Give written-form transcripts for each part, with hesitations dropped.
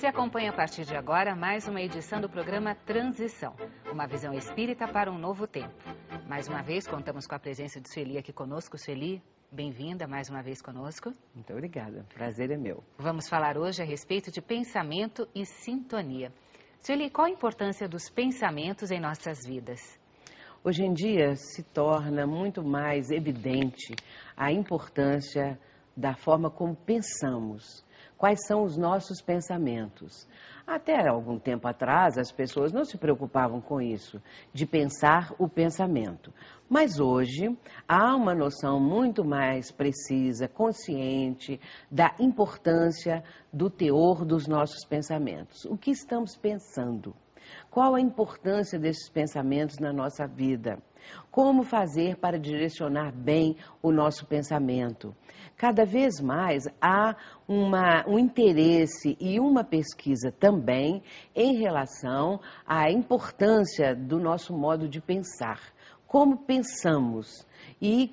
Você acompanha a partir de agora mais uma edição do programa Transição, uma visão espírita para um novo tempo. Mais uma vez contamos com a presença de Sueli aqui conosco. Sueli, bem-vinda mais uma vez conosco. Muito obrigada, prazer é meu. Vamos falar hoje a respeito de pensamento e sintonia. Sueli, qual a importância dos pensamentos em nossas vidas? Hoje em dia se torna muito mais evidente a importância da forma como pensamos. Quais são os nossos pensamentos? Até algum tempo atrás, as pessoas não se preocupavam com isso, de pensar o pensamento. Mas hoje, há uma noção muito mais precisa, consciente, da importância do teor dos nossos pensamentos. O que estamos pensando? Qual a importância desses pensamentos na nossa vida? Como fazer para direcionar bem o nosso pensamento? Cada vez mais há um interesse e uma pesquisa também em relação à importância do nosso modo de pensar. Como pensamos e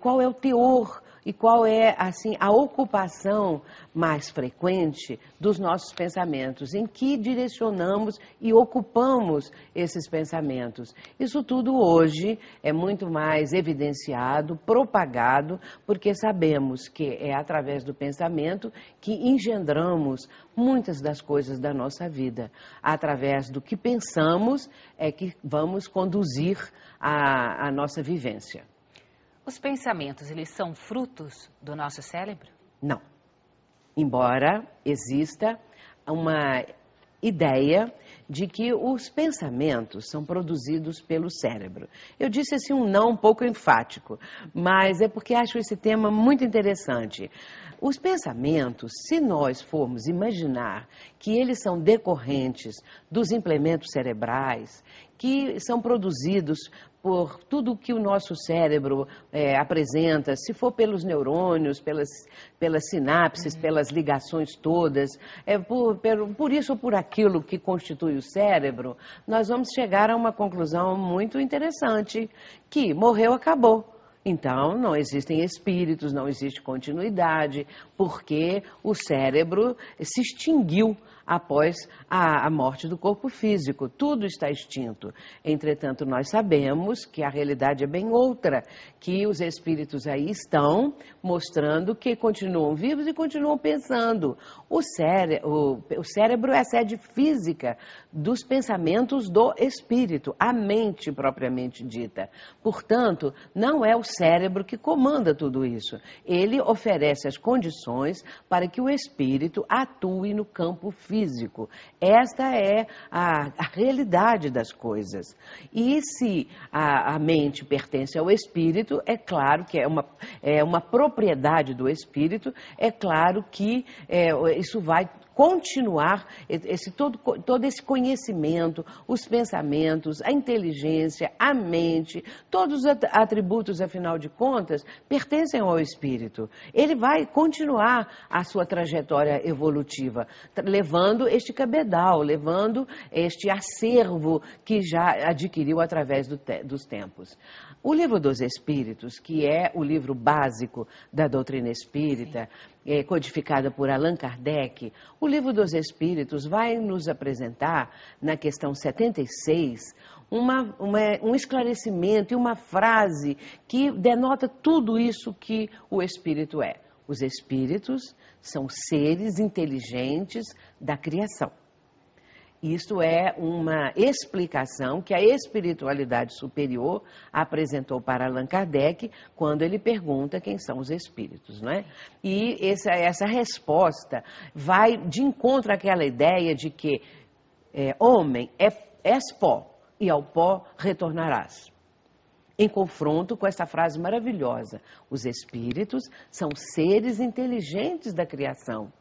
qual é o teor e qual é assim a ocupação mais frequente dos nossos pensamentos, em que direcionamos e ocupamos esses pensamentos. Isso tudo hoje é muito mais evidenciado, propagado, porque sabemos que é através do pensamento que engendramos muitas das coisas da nossa vida. Através do que pensamos é que vamos conduzir a nossa vivência. Os pensamentos, eles são frutos do nosso cérebro? Não. Embora exista uma ideia de que os pensamentos são produzidos pelo cérebro. Eu disse assim um não um pouco enfático, mas é porque acho esse tema muito interessante. Os pensamentos, se nós formos imaginar que eles são decorrentes dos implementos cerebrais, que são produzidos por tudo que o nosso cérebro apresenta, se for pelos neurônios, pelas sinapses, pelas ligações todas, por isso ou por aquilo que constitui o cérebro, nós vamos chegar a uma conclusão muito interessante, que morreu, acabou. Então, não existem espíritos, não existe continuidade, porque o cérebro se extinguiu após a morte do corpo físico. Tudo está extinto. Entretanto, nós sabemos que a realidade é bem outra, que os espíritos aí estão mostrando que continuam vivos e continuam pensando. O cérebro é a sede física dos pensamentos do espírito, a mente propriamente dita. Portanto, não é o cérebro que comanda tudo isso. Ele oferece as condições para que o espírito atue no campo físico. Esta é a realidade das coisas. E se a mente pertence ao espírito, é claro que é uma propriedade do espírito, é claro que isso vai continuar todo esse conhecimento, os pensamentos, a inteligência, a mente, todos os atributos, afinal de contas, pertencem ao espírito. Ele vai continuar a sua trajetória evolutiva, levando este cabedal, levando este acervo que já adquiriu através dos tempos. O Livro dos Espíritos, que é o livro básico da doutrina espírita, codificada por Allan Kardec, o Livro dos Espíritos vai nos apresentar, na questão 76, um esclarecimento e uma frase que denota tudo isso que o espírito é. Os espíritos são seres inteligentes da criação. Isso é uma explicação que a espiritualidade superior apresentou para Allan Kardec quando ele pergunta quem são os espíritos, não é? E essa resposta vai de encontro àquela ideia de que homem és pó e ao pó retornarás. Em confronto com essa frase maravilhosa, os espíritos são seres inteligentes da criação.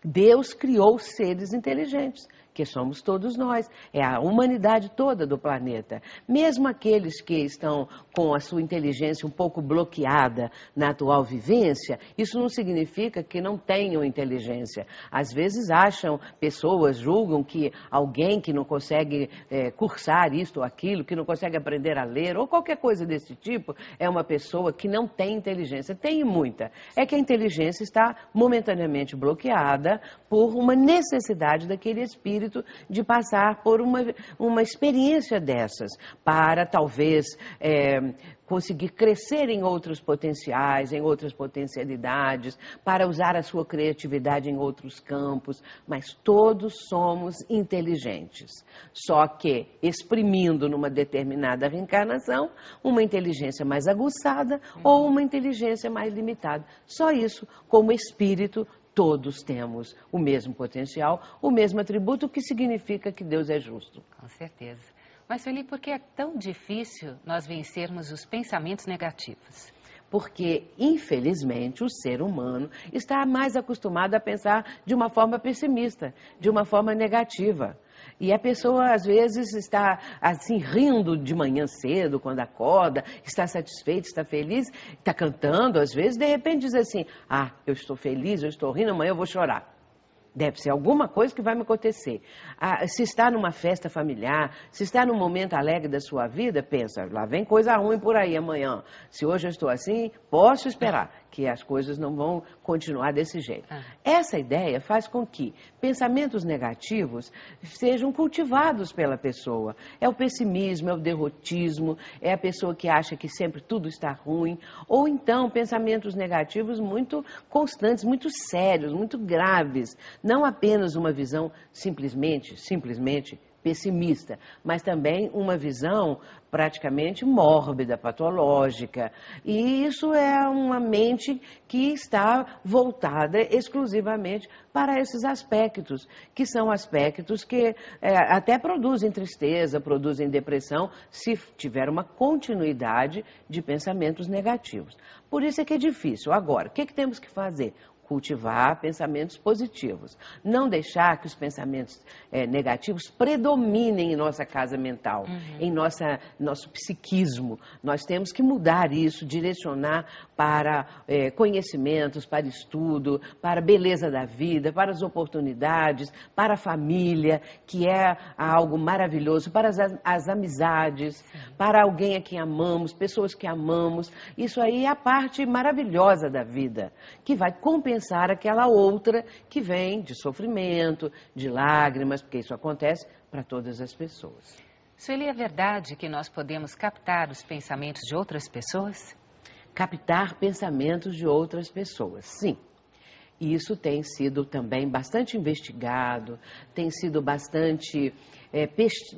Deus criou seres inteligentes, que somos todos nós, é a humanidade toda do planeta. Mesmo aqueles que estão com a sua inteligência um pouco bloqueada na atual vivência, isso não significa que não tenham inteligência. Às vezes acham, pessoas julgam que alguém que não consegue cursar isto ou aquilo, que não consegue aprender a ler, ou qualquer coisa desse tipo, é uma pessoa que não tem inteligência. Tem muita. É que a inteligência está momentaneamente bloqueada por uma necessidade daquele espírito de passar por uma experiência dessas, para talvez conseguir crescer em outros potenciais, em outras potencialidades, para usar a sua criatividade em outros campos, mas todos somos inteligentes. Só que exprimindo numa determinada reencarnação uma inteligência mais aguçada ou uma inteligência mais limitada. Só isso, como espírito, todos temos o mesmo potencial, o mesmo atributo, o que significa que Deus é justo. Com certeza. Mas, Sueli, por que é tão difícil nós vencermos os pensamentos negativos? Porque, infelizmente, o ser humano está mais acostumado a pensar de uma forma pessimista, de uma forma negativa. E a pessoa, às vezes, está assim, rindo de manhã cedo, quando acorda, está satisfeita, está feliz, está cantando, às vezes, de repente diz assim, eu estou feliz, eu estou rindo, amanhã eu vou chorar. Deve ser alguma coisa que vai me acontecer. Se está numa festa familiar, se está num momento alegre da sua vida, pensa, lá vem coisa ruim por aí amanhã. Se hoje eu estou assim, posso esperar que as coisas não vão continuar desse jeito. Essa ideia faz com que pensamentos negativos sejam cultivados pela pessoa. É o pessimismo, é o derrotismo, é a pessoa que acha que sempre tudo está ruim, ou então pensamentos negativos muito constantes, muito sérios, muito graves. Não apenas uma visão simplesmente pessimista, mas também uma visão praticamente mórbida, patológica. E isso é uma mente que está voltada exclusivamente para esses aspectos, que são aspectos que até produzem tristeza, produzem depressão, se tiver uma continuidade de pensamentos negativos. Por isso é que é difícil. Agora, o que temos que fazer? Cultivar pensamentos positivos. Não deixar que os pensamentos negativos predominem em nossa casa mental, em nosso psiquismo. Nós temos que mudar isso, direcionar para conhecimentos, para estudo, para a beleza da vida, para as oportunidades, para a família, que é algo maravilhoso, para as amizades, para alguém a quem amamos, pessoas que amamos. Isso aí é a parte maravilhosa da vida, que vai compensar aquela outra que vem de sofrimento, de lágrimas, porque isso acontece para todas as pessoas. Sueli, é verdade que nós podemos captar os pensamentos de outras pessoas? Captar pensamentos de outras pessoas, sim. E isso tem sido também bastante investigado, tem sido bastante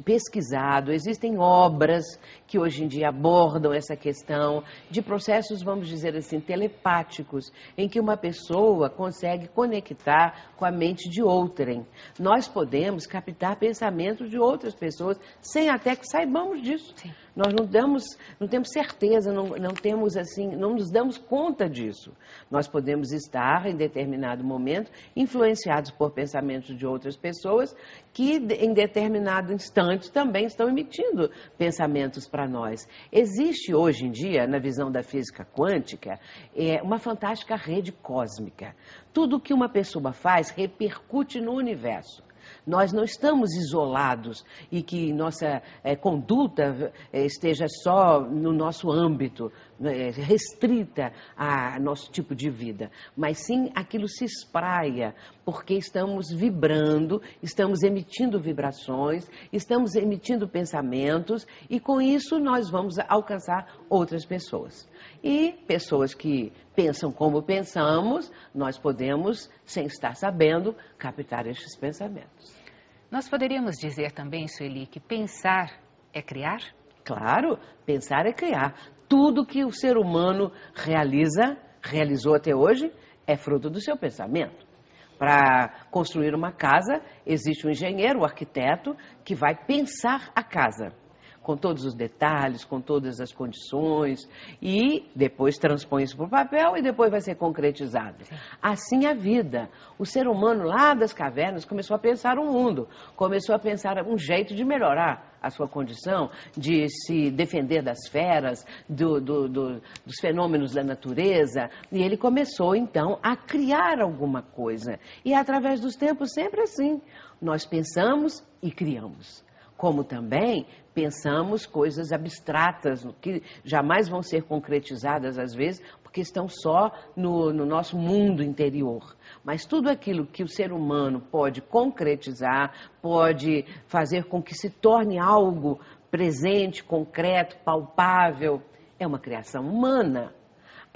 pesquisado. Existem obras que hoje em dia abordam essa questão de processos, vamos dizer assim, telepáticos, em que uma pessoa consegue conectar com a mente de outrem. Nós podemos captar pensamentos de outras pessoas sem até que saibamos disso. Sim. Nós não temos certeza, não temos assim, não nos damos conta disso. Nós podemos estar em determinado momento influenciados por pensamentos de outras pessoas que em determinado instante também estão emitindo pensamentos para nós. Existe hoje em dia, na visão da física quântica, uma fantástica rede cósmica. Tudo que uma pessoa faz repercute no universo. Nós não estamos isolados e que nossa conduta esteja só no nosso âmbito, restrita a nosso tipo de vida, mas sim aquilo se espraia, porque estamos vibrando, estamos emitindo vibrações, estamos emitindo pensamentos e com isso nós vamos alcançar outras pessoas. E pessoas que pensam como pensamos, nós podemos, sem estar sabendo, captar estes pensamentos. Nós poderíamos dizer também, Sueli, que pensar é criar? Claro, pensar é criar. Tudo que o ser humano realizou até hoje, é fruto do seu pensamento. Para construir uma casa, existe um engenheiro, um arquiteto, que vai pensar a casa. com todos os detalhes, com todas as condições, e depois transpõe isso para o papel e depois vai ser concretizado. Sim. Assim a vida. O ser humano lá das cavernas começou a pensar o mundo, começou a pensar um jeito de melhorar a sua condição, de se defender das feras, dos fenômenos da natureza, e ele começou então a criar alguma coisa. E através dos tempos sempre assim, nós pensamos e criamos. Como também pensamos coisas abstratas, que jamais vão ser concretizadas às vezes, porque estão só no nosso mundo interior. Mas tudo aquilo que o ser humano pode concretizar, pode fazer com que se torne algo presente, concreto, palpável, é uma criação humana.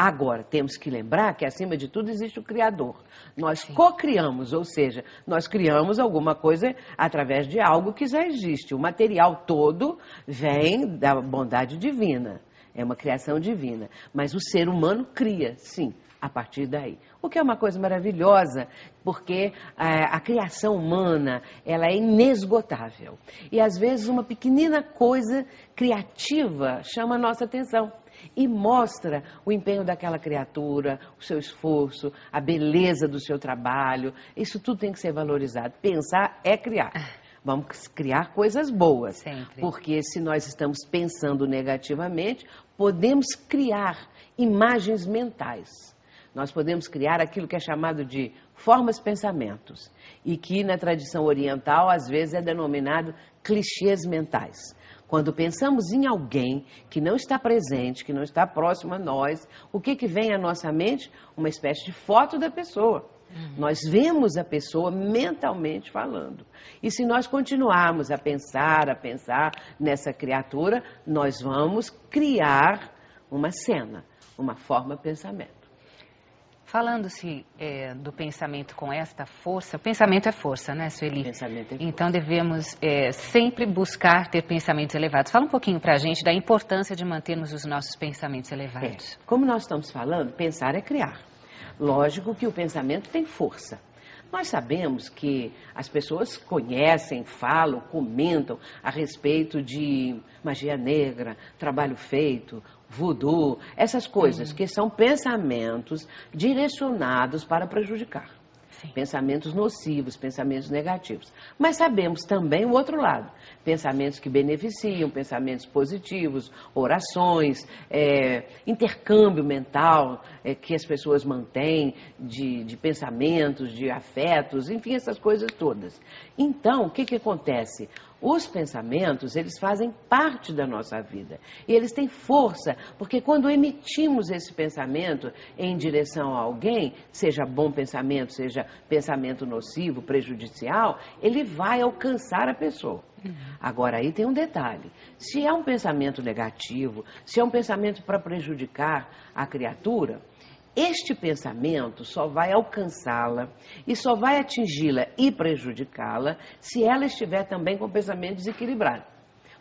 Agora, temos que lembrar que, acima de tudo, existe o Criador. Nós co-criamos, ou seja, nós criamos alguma coisa através de algo que já existe. O material todo vem da bondade divina, é uma criação divina. Mas o ser humano cria, sim, a partir daí. O que é uma coisa maravilhosa, porque a criação humana, ela é inesgotável. E, às vezes, uma pequenina coisa criativa chama a nossa atenção. E mostra o empenho daquela criatura, o seu esforço, a beleza do seu trabalho. Isso tudo tem que ser valorizado. Pensar é criar. Vamos criar coisas boas. Sempre. Porque se nós estamos pensando negativamente, podemos criar imagens mentais. Nós podemos criar aquilo que é chamado de formas-pensamentos. E que na tradição oriental, às vezes, é denominado clichês mentais. Quando pensamos em alguém que não está presente, que não está próximo a nós, o que vem à nossa mente? Uma espécie de foto da pessoa. Nós vemos a pessoa mentalmente falando. E se nós continuarmos a pensar nessa criatura, nós vamos criar uma cena, uma forma-pensamento. Falando-se do pensamento com esta força, o pensamento é força, né, Sueli? Pensamento é força. Então devemos sempre buscar ter pensamentos elevados. Fala um pouquinho para a gente da importância de mantermos os nossos pensamentos elevados. Como nós estamos falando, pensar é criar. Lógico que o pensamento tem força. Nós sabemos que as pessoas conhecem, falam, comentam a respeito de magia negra, trabalho feito, voodoo, essas coisas que são pensamentos direcionados para prejudicar. Sim. Pensamentos nocivos, pensamentos negativos. Mas sabemos também o outro lado. Pensamentos que beneficiam, pensamentos positivos, orações, intercâmbio mental que as pessoas mantêm de pensamentos, de afetos, enfim, essas coisas todas. Então, o que acontece? Os pensamentos, eles fazem parte da nossa vida. E eles têm força, porque quando emitimos esse pensamento em direção a alguém, seja bom pensamento, seja pensamento nocivo, prejudicial, ele vai alcançar a pessoa. Agora, aí tem um detalhe. Se é um pensamento negativo, se é um pensamento para prejudicar a criatura, este pensamento só vai alcançá-la e só vai atingi-la e prejudicá-la se ela estiver também com o pensamento desequilibrado.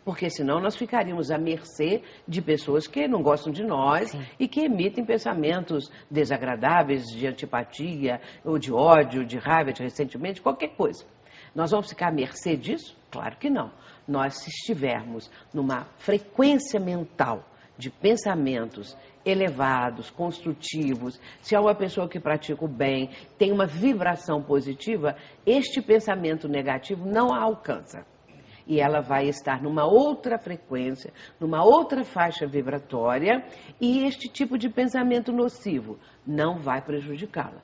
Porque senão nós ficaríamos à mercê de pessoas que não gostam de nós. Sim. E que emitem pensamentos desagradáveis, de antipatia, ou de ódio, de raiva, de ressentimento, qualquer coisa. Nós vamos ficar à mercê disso? Claro que não. Nós, se estivermos numa frequência mental de pensamentos elevados, construtivos, se é uma pessoa que pratica o bem, tem uma vibração positiva, este pensamento negativo não a alcança. E ela vai estar numa outra frequência, numa outra faixa vibratória, e este tipo de pensamento nocivo não vai prejudicá-la.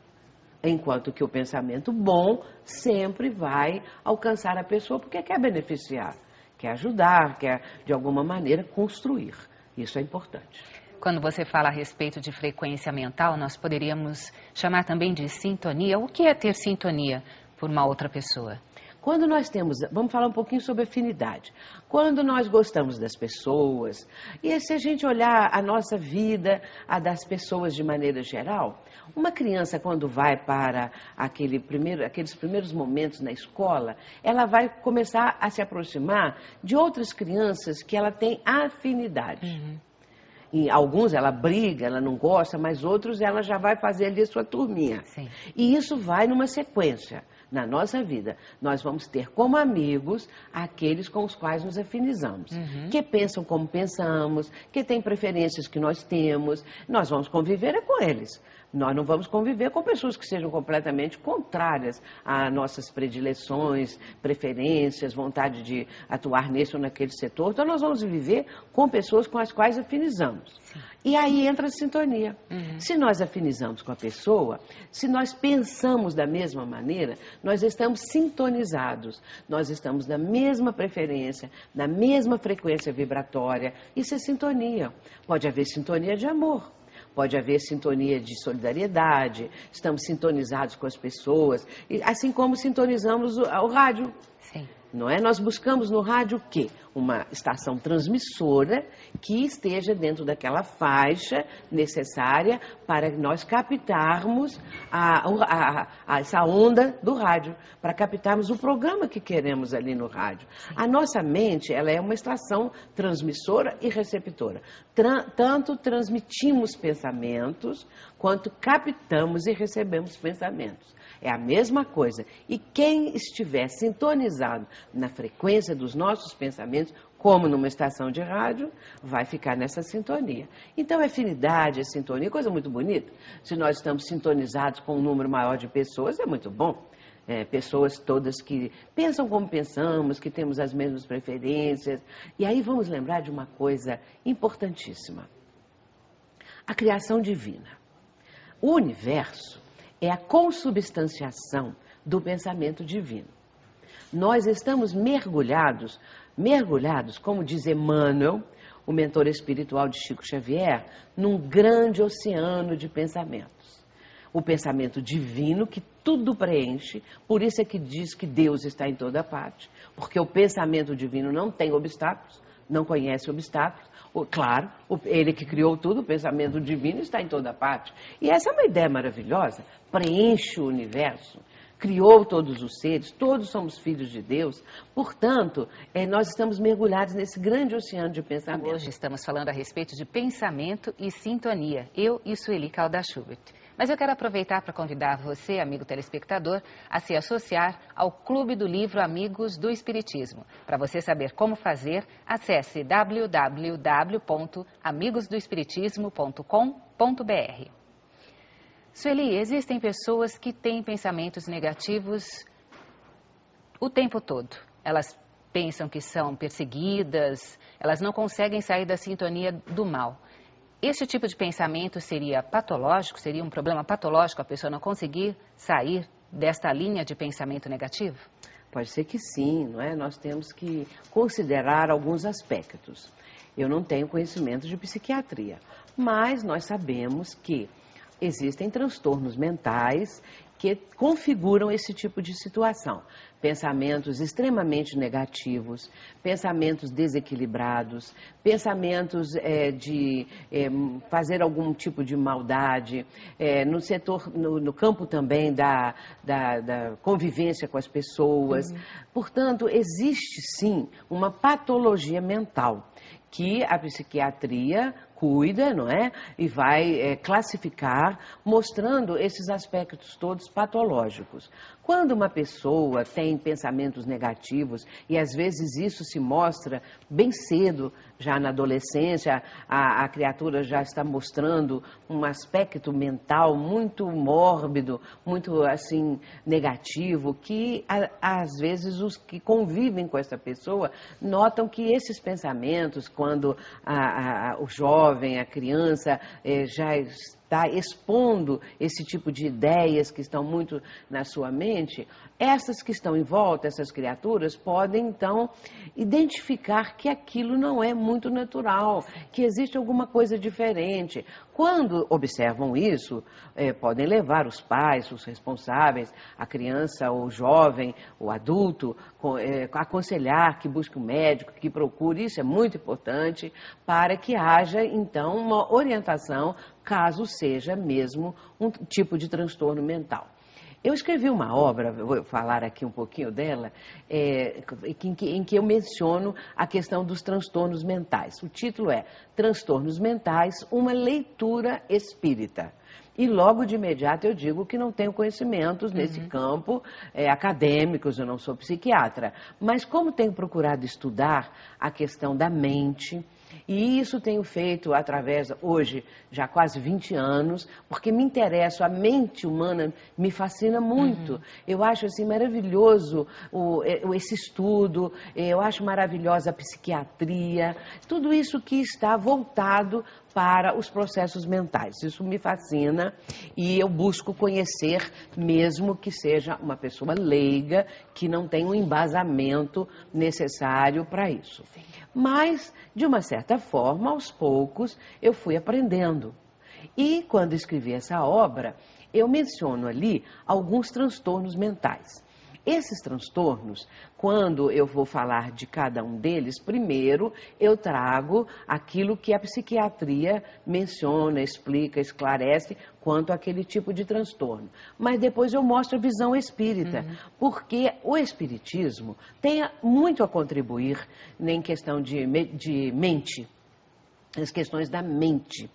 Enquanto que o pensamento bom sempre vai alcançar a pessoa porque quer beneficiar, quer ajudar, quer de alguma maneira construir. Isso é importante. Quando você fala a respeito de frequência mental, nós poderíamos chamar também de sintonia. O que é ter sintonia por uma outra pessoa? Quando nós temos, vamos falar um pouquinho sobre afinidade. Quando nós gostamos das pessoas, e se a gente olhar a nossa vida, a das pessoas de maneira geral, uma criança quando vai para aqueles primeiros momentos na escola, ela vai começar a se aproximar de outras crianças que ela tem afinidade. Em alguns ela briga, ela não gosta, mas outros ela já vai fazer ali a sua turminha. Sim. E isso vai numa sequência. na nossa vida, nós vamos ter como amigos aqueles com os quais nos afinizamos, que pensam como pensamos, que têm preferências que nós temos, nós vamos conviver com eles. Nós não vamos conviver com pessoas que sejam completamente contrárias a nossas predileções, preferências, vontade de atuar nesse ou naquele setor. Então, nós vamos viver com pessoas com as quais afinizamos. Sim. E aí entra a sintonia. Se nós afinizamos com a pessoa, se nós pensamos da mesma maneira, nós estamos sintonizados. Nós estamos na mesma preferência, na mesma frequência vibratória. Isso é sintonia. Pode haver sintonia de amor. Pode haver sintonia de solidariedade, estamos sintonizados com as pessoas, assim como sintonizamos o rádio. Sim. Não é? Nós buscamos no rádio o quê? Uma estação transmissora que esteja dentro daquela faixa necessária para nós captarmos essa onda do rádio, para captarmos o programa que queremos ali no rádio. A nossa mente, ela é uma estação transmissora e receptora. Tanto transmitimos pensamentos, quanto captamos e recebemos pensamentos. É a mesma coisa. E quem estiver sintonizado na frequência dos nossos pensamentos, como numa estação de rádio, vai ficar nessa sintonia. Então, afinidade, sintonia, coisa muito bonita. Se nós estamos sintonizados com um número maior de pessoas, é muito bom. Pessoas todas que pensam como pensamos, que temos as mesmas preferências. E aí vamos lembrar de uma coisa importantíssima. A criação divina. O universo é a consubstanciação do pensamento divino. Nós estamos mergulhados, como diz Emmanuel, o mentor espiritual de Chico Xavier, num grande oceano de pensamentos. O pensamento divino que tudo preenche, por isso é que diz que Deus está em toda parte, porque o pensamento divino não tem obstáculos, não conhece obstáculos. Claro, ele que criou tudo, o pensamento divino está em toda parte. E essa é uma ideia maravilhosa, preenche o universo, criou todos os seres, todos somos filhos de Deus. Portanto, nós estamos mergulhados nesse grande oceano de pensamento. Hoje estamos falando a respeito de pensamento e sintonia, eu e Sueli Caldas-Schubert. Mas eu quero aproveitar para convidar você, amigo telespectador, a se associar ao Clube do Livro Amigos do Espiritismo. Para você saber como fazer, acesse www.amigosdoespiritismo.com.br. Sueli, existem pessoas que têm pensamentos negativos o tempo todo. Elas pensam que são perseguidas, elas não conseguem sair da sintonia do mal. Este tipo de pensamento seria patológico? Seria um problema patológico a pessoa não conseguir sair desta linha de pensamento negativo? Pode ser que sim, não é? Nós temos que considerar alguns aspectos. Eu não tenho conhecimento de psiquiatria, mas nós sabemos que existem transtornos mentais que configuram esse tipo de situação. Pensamentos extremamente negativos, pensamentos desequilibrados, pensamentos de fazer algum tipo de maldade, no campo também da convivência com as pessoas. Portanto, existe sim uma patologia mental que a psiquiatria cuida, não é? E vai classificar, mostrando esses aspectos todos patológicos. Quando uma pessoa tem pensamentos negativos, e às vezes isso se mostra bem cedo, já na adolescência, a criatura já está mostrando um aspecto mental muito mórbido, muito assim negativo, que às vezes os que convivem com essa pessoa notam que esses pensamentos, quando o jovem, a criança já está expondo esse tipo de ideias que estão muito na sua mente, essas que estão em volta, essas criaturas, podem então identificar que aquilo não é muito natural, que existe alguma coisa diferente. Quando observam isso, podem levar os pais, os responsáveis, a criança, o jovem, o adulto, aconselhar que busque um médico, que procure, isso é muito importante, para que haja então uma orientação, caso seja mesmo um tipo de transtorno mental. Eu escrevi uma obra, vou falar aqui um pouquinho dela, em que eu menciono a questão dos transtornos mentais. O título é Transtornos Mentais, uma leitura espírita. E logo de imediato eu digo que não tenho conhecimentos nesse campo acadêmicos, eu não sou psiquiatra. Mas como tenho procurado estudar a questão da mente, e isso tenho feito através, hoje, já quase 20 anos, porque me interessa, a mente humana me fascina muito. Eu acho assim maravilhoso esse estudo, eu acho maravilhosa a psiquiatria, tudo isso que está voltado para os processos mentais. Isso me fascina e eu busco conhecer, mesmo que seja uma pessoa leiga, que não tem um embasamento necessário para isso. Mas, de uma certa forma, aos poucos, eu fui aprendendo. E, quando escrevi essa obra, eu menciono ali alguns transtornos mentais. Esses transtornos, quando eu vou falar de cada um deles, primeiro eu trago aquilo que a psiquiatria menciona, explica, esclarece quanto àquele tipo de transtorno. Mas depois eu mostro a visão espírita, porque o espiritismo tem muito a contribuir em questão de mente, as questões da mente.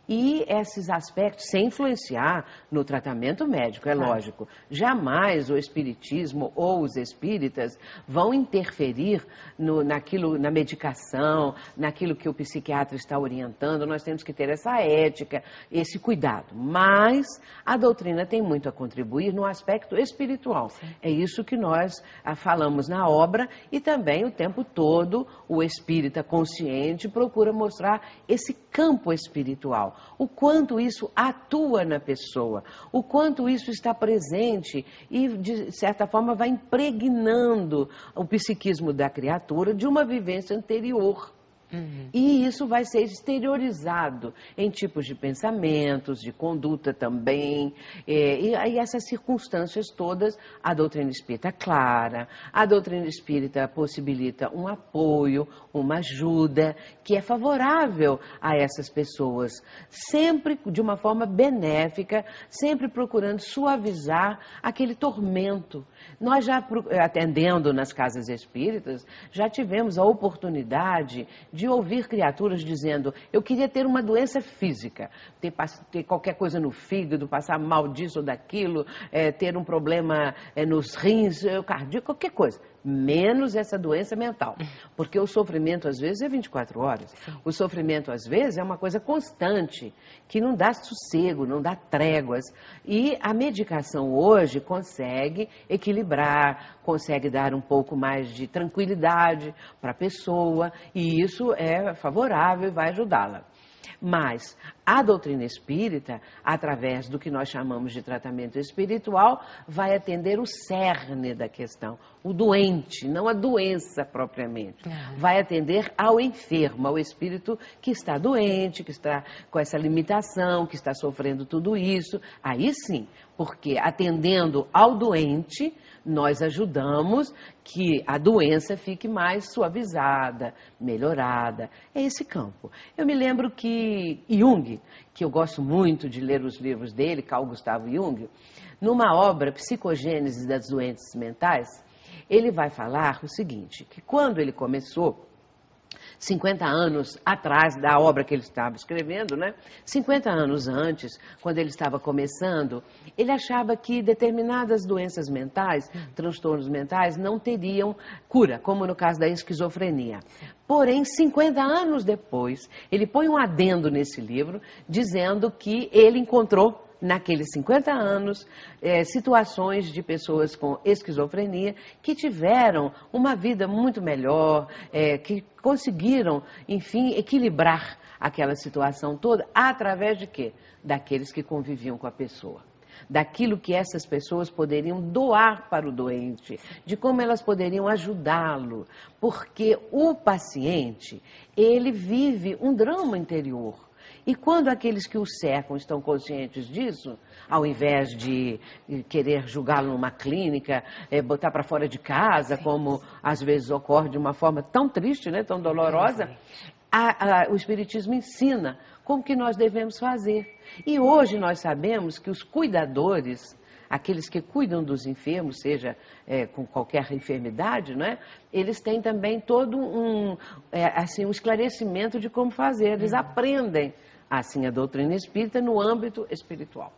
E esses aspectos, sem influenciar no tratamento médico, é lógico. Jamais o espiritismo ou os espíritas vão interferir na medicação, naquilo que o psiquiatra está orientando. Nós temos que ter essa ética, esse cuidado. Mas a doutrina tem muito a contribuir no aspecto espiritual. Sim. É isso que nós falamos na obra e também o tempo todo o espírita consciente procura mostrar esse campo espiritual. O quanto isso atua na pessoa, o quanto isso está presente e, de certa forma, vai impregnando o psiquismo da criatura de uma vivência anterior. E isso vai ser exteriorizado em tipos de pensamentos, de conduta também. E aí essas circunstâncias todas, a doutrina espírita é clara, a doutrina espírita possibilita um apoio, uma ajuda, que é favorável a essas pessoas, sempre de uma forma benéfica, sempre procurando suavizar aquele tormento. Nós já, atendendo nas casas espíritas, já tivemos a oportunidade de ouvir criaturas dizendo: eu queria ter uma doença física, ter qualquer coisa no fígado, passar mal disso ou daquilo, ter um problema nos rins, cardíaco, qualquer coisa, menos essa doença mental. Porque o sofrimento às vezes é 24 horas. O sofrimento às vezes é uma coisa constante, que não dá sossego, não dá tréguas. E a medicação hoje consegue equilibrar, consegue dar um pouco mais de tranquilidade para a pessoa, e isso é favorável e vai ajudá-la. Mas a doutrina espírita, através do que nós chamamos de tratamento espiritual, vai atender o cerne da questão, o doente, não a doença propriamente. Vai atender ao enfermo, ao espírito que está doente, que está com essa limitação, que está sofrendo tudo isso. Aí sim, porque atendendo ao doente, nós ajudamos que a doença fique mais suavizada, melhorada. É esse campo. Eu me lembro que Jung, que eu gosto muito de ler os livros dele, Carl Gustav Jung, numa obra Psicogênese das Doenças Mentais, ele vai falar o seguinte, que quando ele começou, 50 anos atrás da obra que ele estava escrevendo, né? 50 anos antes, quando ele estava começando, ele achava que determinadas doenças mentais, transtornos mentais, não teriam cura, como no caso da esquizofrenia. Porém, 50 anos depois, ele põe um adendo nesse livro, dizendo que ele encontrou, naqueles 50 anos, situações de pessoas com esquizofrenia que tiveram uma vida muito melhor, que conseguiram, enfim, equilibrar aquela situação toda através de quê? Daqueles que conviviam com a pessoa. Daquilo que essas pessoas poderiam doar para o doente, de como elas poderiam ajudá-lo, porque o paciente, ele vive um drama interior. E quando aqueles que o cercam estão conscientes disso, ao invés de querer julgá-lo numa clínica, botar para fora de casa, como às vezes ocorre de uma forma tão triste, né, tão dolorosa, o Espiritismo ensina como que nós devemos fazer. E hoje nós sabemos que os cuidadores, aqueles que cuidam dos enfermos, seja com qualquer enfermidade, não é? Eles têm também todo um esclarecimento de como fazer. Eles aprendem, assim, a doutrina espírita no âmbito espiritual.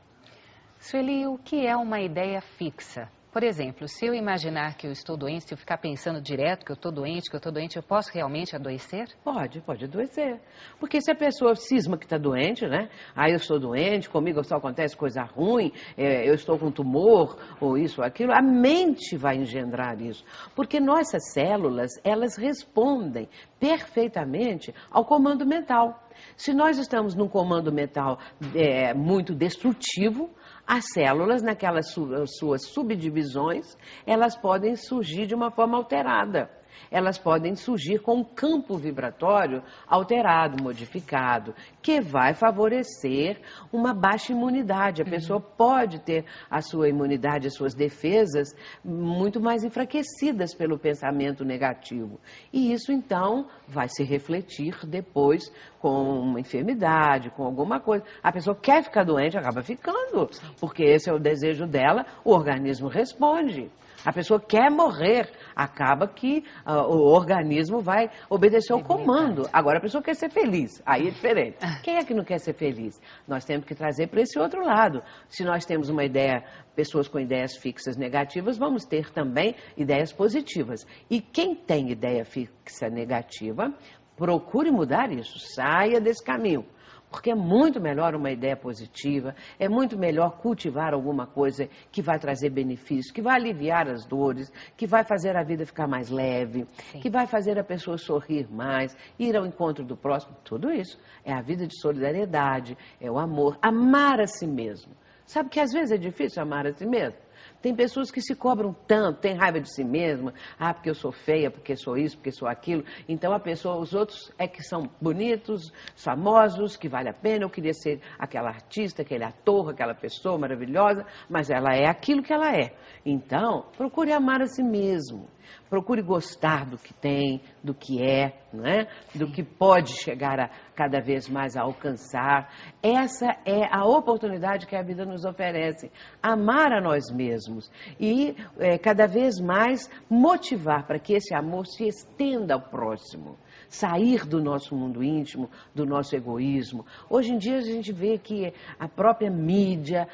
Sueli, o que é uma ideia fixa? Por exemplo, se eu imaginar que eu estou doente, se eu ficar pensando direto que eu estou doente, eu posso realmente adoecer? Pode adoecer. Porque se a pessoa cisma que está doente, né? Ah, eu estou doente, comigo só acontece coisa ruim, eu estou com tumor, ou isso ou aquilo, a mente vai engendrar isso. Porque nossas células, elas respondem perfeitamente ao comando mental. Se nós estamos num comando mental muito destrutivo, as células, naquelas suas subdivisões, elas podem surgir de uma forma alterada. Elas podem surgir com um campo vibratório alterado, modificado, que vai favorecer uma baixa imunidade. A pessoa pode ter a sua imunidade, as suas defesas muito mais enfraquecidas pelo pensamento negativo. E isso, então, vai se refletir depois com uma enfermidade, com alguma coisa. A pessoa quer ficar doente, acaba ficando, porque esse é o desejo dela, o organismo responde. A pessoa quer morrer, acaba que o organismo vai obedecer ao comando. Agora a pessoa quer ser feliz, aí é diferente. Quem é que não quer ser feliz? Nós temos que trazer para esse outro lado. Se nós temos uma ideia, pessoas com ideias fixas negativas, vamos ter também ideias positivas. E quem tem ideia fixa negativa, procure mudar isso, saia desse caminho. Porque é muito melhor uma ideia positiva, é muito melhor cultivar alguma coisa que vai trazer benefícios, que vai aliviar as dores, que vai fazer a vida ficar mais leve, que vai fazer a pessoa sorrir mais, ir ao encontro do próximo. Tudo isso é a vida de solidariedade, é o amor, amar a si mesmo. Sabe que às vezes é difícil amar a si mesmo? Tem pessoas que se cobram tanto, têm raiva de si mesma. Ah, porque eu sou feia, porque sou isso, porque sou aquilo. Então os outros é que são bonitos, famosos, que vale a pena. Eu queria ser aquela artista, aquele ator, aquela pessoa maravilhosa, mas ela é aquilo que ela é. Então, procure amar a si mesmo. Procure gostar do que tem, do que é, não é? Do que pode chegar a cada vez mais a alcançar. Essa é a oportunidade que a vida nos oferece. Amar a nós mesmos e cada vez mais motivar para que esse amor se estenda ao próximo. Sair do nosso mundo íntimo, do nosso egoísmo. Hoje em dia a gente vê que a própria mídia,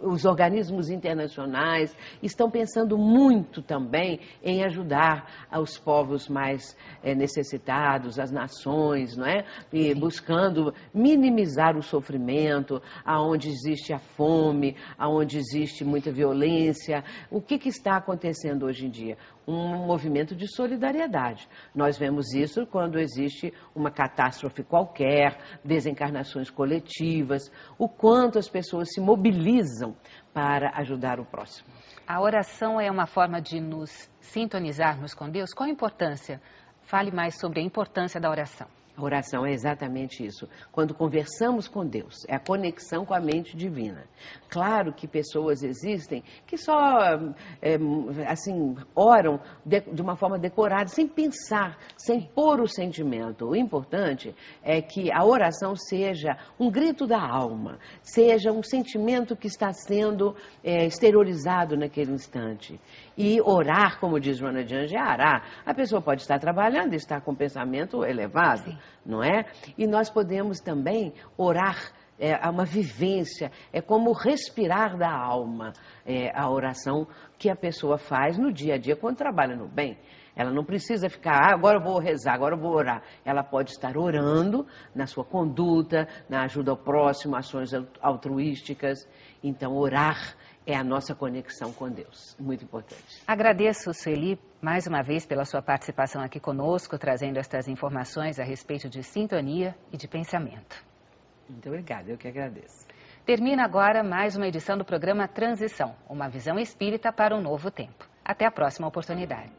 os organismos internacionais estão pensando muito também em ajudar os povos mais necessitados, as nações, não é? E buscando minimizar o sofrimento, aonde existe a fome, aonde existe muita violência. O que está acontecendo hoje em dia? Um movimento de solidariedade. Nós vemos isso quando existe uma catástrofe qualquer, desencarnações coletivas, o quanto as pessoas se mobilizam para ajudar o próximo. A oração é uma forma de nos sintonizarmos com Deus? Qual a importância? Fale mais sobre a importância da oração. A oração é exatamente isso. Quando conversamos com Deus, é a conexão com a mente divina. Claro que pessoas existem que só, oram de uma forma decorada, sem pensar, sem pôr o sentimento. O importante é que a oração seja um grito da alma, seja um sentimento que está sendo exteriorizado naquele instante. E orar, como diz Joana de Anjos, é arar. A pessoa pode estar trabalhando e estar com pensamento elevado, não é? E nós podemos também orar, uma vivência, é como respirar da alma, a oração que a pessoa faz no dia a dia quando trabalha no bem. Ela não precisa ficar, agora eu vou rezar, agora eu vou orar. Ela pode estar orando na sua conduta, na ajuda ao próximo, ações altruísticas. Então, orar é a nossa conexão com Deus. Muito importante. Agradeço, Sueli, mais uma vez pela sua participação aqui conosco, trazendo estas informações a respeito de sintonia e de pensamento. Muito obrigada, eu que agradeço. Termina agora mais uma edição do programa Transição, uma visão espírita para um novo tempo. Até a próxima oportunidade.